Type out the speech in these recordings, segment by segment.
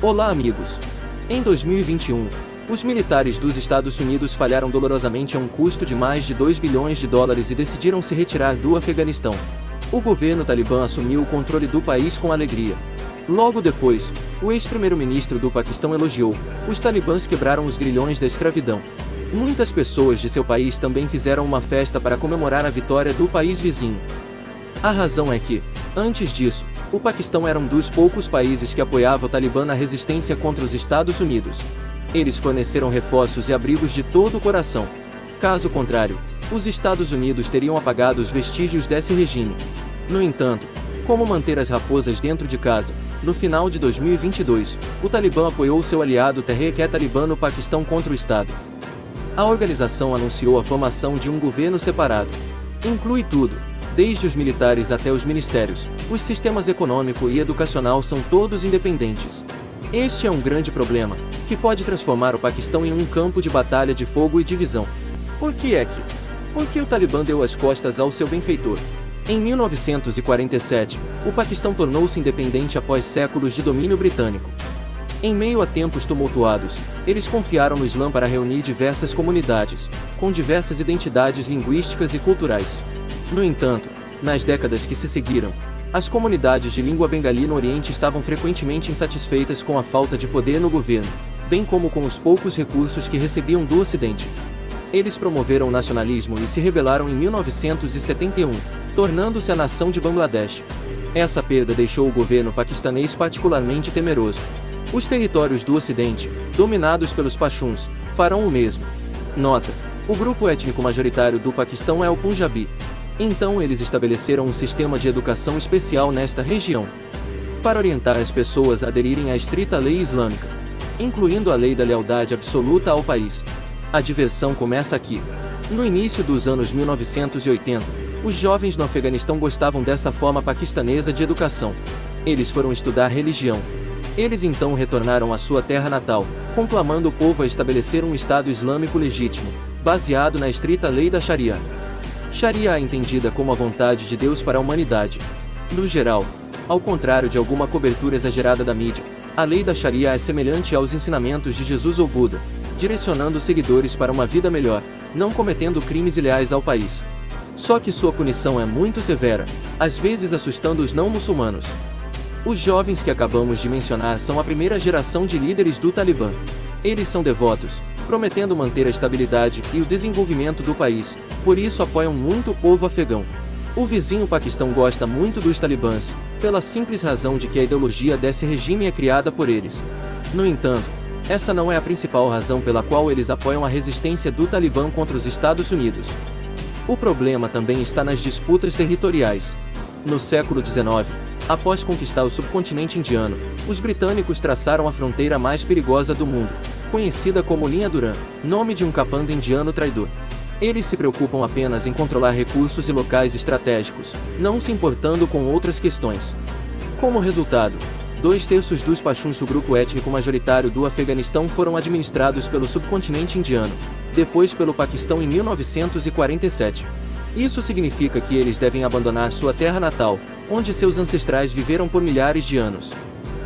Olá, amigos! Em 2021, os militares dos Estados Unidos falharam dolorosamente a um custo de mais de 2 bilhões de dólares e decidiram se retirar do Afeganistão. O governo talibã assumiu o controle do país com alegria. Logo depois, o ex-primeiro-ministro do Paquistão elogiou: os talibãs quebraram os grilhões da escravidão. Muitas pessoas de seu país também fizeram uma festa para comemorar a vitória do país vizinho. A razão é que, antes disso, o Paquistão era um dos poucos países que apoiava o Talibã na resistência contra os Estados Unidos. Eles forneceram reforços e abrigos de todo o coração. Caso contrário, os Estados Unidos teriam apagado os vestígios desse regime. No entanto, como manter as raposas dentro de casa, no final de 2022, o Talibã apoiou seu aliado Tehrik-e-Taliban no Paquistão contra o Estado. A organização anunciou a formação de um governo separado. Inclui tudo, desde os militares até os ministérios. Os sistemas econômico e educacional são todos independentes. Este é um grande problema, que pode transformar o Paquistão em um campo de batalha de fogo e divisão. Por que é que? Porque o Talibã deu as costas ao seu benfeitor. Em 1947, o Paquistão tornou-se independente após séculos de domínio britânico. Em meio a tempos tumultuados, eles confiaram no Islã para reunir diversas comunidades, com diversas identidades linguísticas e culturais. No entanto, nas décadas que se seguiram, as comunidades de língua bengali no Oriente estavam frequentemente insatisfeitas com a falta de poder no governo, bem como com os poucos recursos que recebiam do Ocidente. Eles promoveram o nacionalismo e se rebelaram em 1971, tornando-se a nação de Bangladesh. Essa perda deixou o governo paquistanês particularmente temeroso. Os territórios do Ocidente, dominados pelos Pashtuns, farão o mesmo. Nota: o grupo étnico majoritário do Paquistão é o Punjabi. Então eles estabeleceram um sistema de educação especial nesta região, para orientar as pessoas a aderirem à estrita lei islâmica, incluindo a lei da lealdade absoluta ao país. A diversão começa aqui. No início dos anos 1980, os jovens no Afeganistão gostavam dessa forma paquistanesa de educação. Eles foram estudar religião. Eles então retornaram à sua terra natal, conclamando o povo a estabelecer um Estado Islâmico legítimo, baseado na estrita lei da Sharia. Sharia é entendida como a vontade de Deus para a humanidade. No geral, ao contrário de alguma cobertura exagerada da mídia, a lei da Sharia é semelhante aos ensinamentos de Jesus ou Buda, direcionando os seguidores para uma vida melhor, não cometendo crimes ileais ao país. Só que sua punição é muito severa, às vezes assustando os não-muçulmanos. Os jovens que acabamos de mencionar são a primeira geração de líderes do Talibã. Eles são devotos, prometendo manter a estabilidade e o desenvolvimento do país, por isso apoiam muito o povo afegão. O vizinho Paquistão gosta muito dos talibãs, pela simples razão de que a ideologia desse regime é criada por eles. No entanto, essa não é a principal razão pela qual eles apoiam a resistência do Talibã contra os Estados Unidos. O problema também está nas disputas territoriais. No século XIX, após conquistar o subcontinente indiano, os britânicos traçaram a fronteira mais perigosa do mundo, conhecida como Linha Durand, nome de um capanga indiano traidor. Eles se preocupam apenas em controlar recursos e locais estratégicos, não se importando com outras questões. Como resultado, 2/3 dos Pashtuns, o grupo étnico majoritário do Afeganistão, foram administrados pelo subcontinente indiano, depois pelo Paquistão em 1947. Isso significa que eles devem abandonar sua terra natal, onde seus ancestrais viveram por milhares de anos.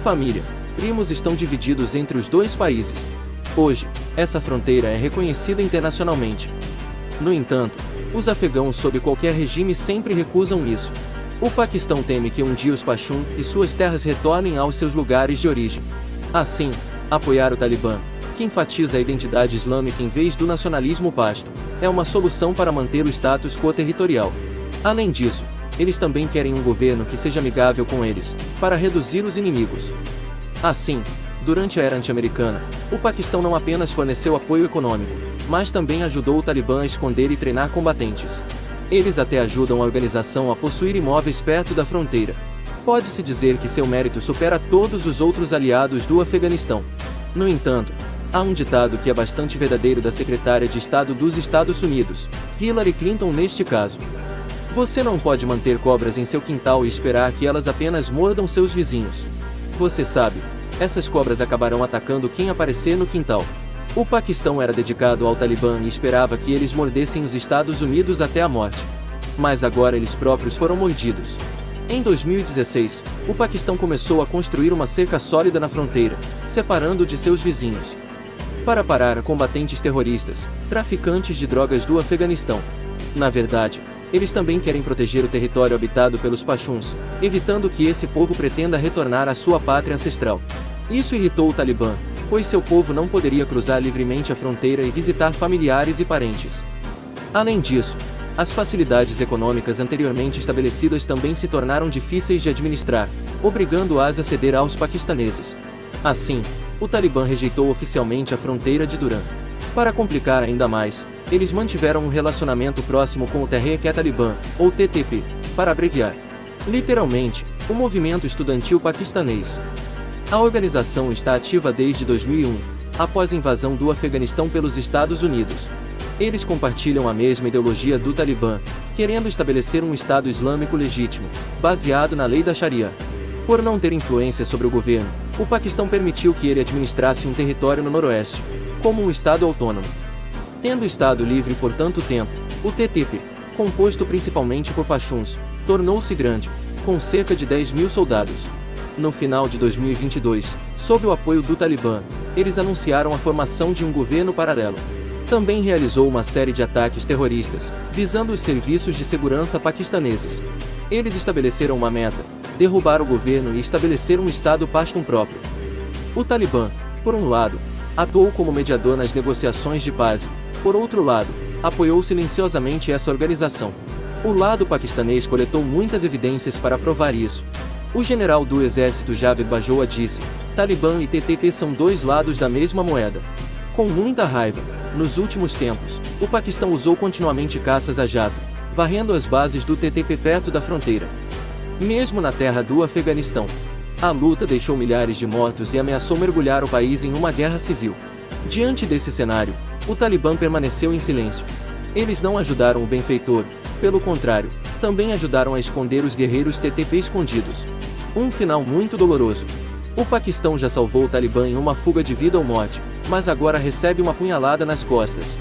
Família, primos estão divididos entre os dois países. Hoje, essa fronteira é reconhecida internacionalmente. No entanto, os afegãos sob qualquer regime sempre recusam isso. O Paquistão teme que um dia os Pashtun e suas terras retornem aos seus lugares de origem. Assim, apoiar o Talibã, que enfatiza a identidade islâmica em vez do nacionalismo pashto, é uma solução para manter o status quo territorial. Além disso, eles também querem um governo que seja amigável com eles, para reduzir os inimigos. Assim, durante a era anti-americana, o Paquistão não apenas forneceu apoio econômico, mas também ajudou o Talibã a esconder e treinar combatentes. Eles até ajudam a organização a possuir imóveis perto da fronteira. Pode-se dizer que seu mérito supera todos os outros aliados do Afeganistão. No entanto, há um ditado que é bastante verdadeiro da secretária de Estado dos Estados Unidos, Hillary Clinton, neste caso: você não pode manter cobras em seu quintal e esperar que elas apenas mordam seus vizinhos. Você sabe, essas cobras acabarão atacando quem aparecer no quintal. O Paquistão era dedicado ao Talibã e esperava que eles mordessem os Estados Unidos até a morte. Mas agora eles próprios foram mordidos. Em 2016, o Paquistão começou a construir uma cerca sólida na fronteira, separando-o de seus vizinhos, para parar combatentes terroristas, traficantes de drogas do Afeganistão. Na verdade, eles também querem proteger o território habitado pelos Pashtuns, evitando que esse povo pretenda retornar à sua pátria ancestral. Isso irritou o Talibã, pois seu povo não poderia cruzar livremente a fronteira e visitar familiares e parentes. Além disso, as facilidades econômicas anteriormente estabelecidas também se tornaram difíceis de administrar, obrigando-as a ceder aos paquistaneses. Assim, o Talibã rejeitou oficialmente a fronteira de Durand. Para complicar ainda mais, eles mantiveram um relacionamento próximo com o Tehrik-e-Taliban, ou TTP, para abreviar. Literalmente, o movimento estudantil paquistanês. A organização está ativa desde 2001, após a invasão do Afeganistão pelos Estados Unidos. Eles compartilham a mesma ideologia do Talibã, querendo estabelecer um Estado Islâmico legítimo, baseado na lei da Sharia. Por não ter influência sobre o governo, o Paquistão permitiu que ele administrasse um território no noroeste, como um Estado autônomo. Tendo estado livre por tanto tempo, o TTP, composto principalmente por Pashtuns, tornou-se grande, com cerca de 10.000 soldados. No final de 2022, sob o apoio do Talibã, eles anunciaram a formação de um governo paralelo. Também realizou uma série de ataques terroristas, visando os serviços de segurança paquistaneses. Eles estabeleceram uma meta: derrubar o governo e estabelecer um Estado Pashtun próprio. O Talibã, por um lado, atuou como mediador nas negociações de paz e, por outro lado, apoiou silenciosamente essa organização. O lado paquistanês coletou muitas evidências para provar isso. O general do exército Javed Bajwa disse: Talibã e TTP são dois lados da mesma moeda. Com muita raiva, nos últimos tempos, o Paquistão usou continuamente caças a jato, varrendo as bases do TTP perto da fronteira. Mesmo na terra do Afeganistão, a luta deixou milhares de mortos e ameaçou mergulhar o país em uma guerra civil. Diante desse cenário, o Talibã permaneceu em silêncio. Eles não ajudaram o benfeitor, pelo contrário, também ajudaram a esconder os guerreiros TTP escondidos. Um final muito doloroso. O Paquistão já salvou o Talibã em uma fuga de vida ou morte, mas agora recebe uma punhalada nas costas.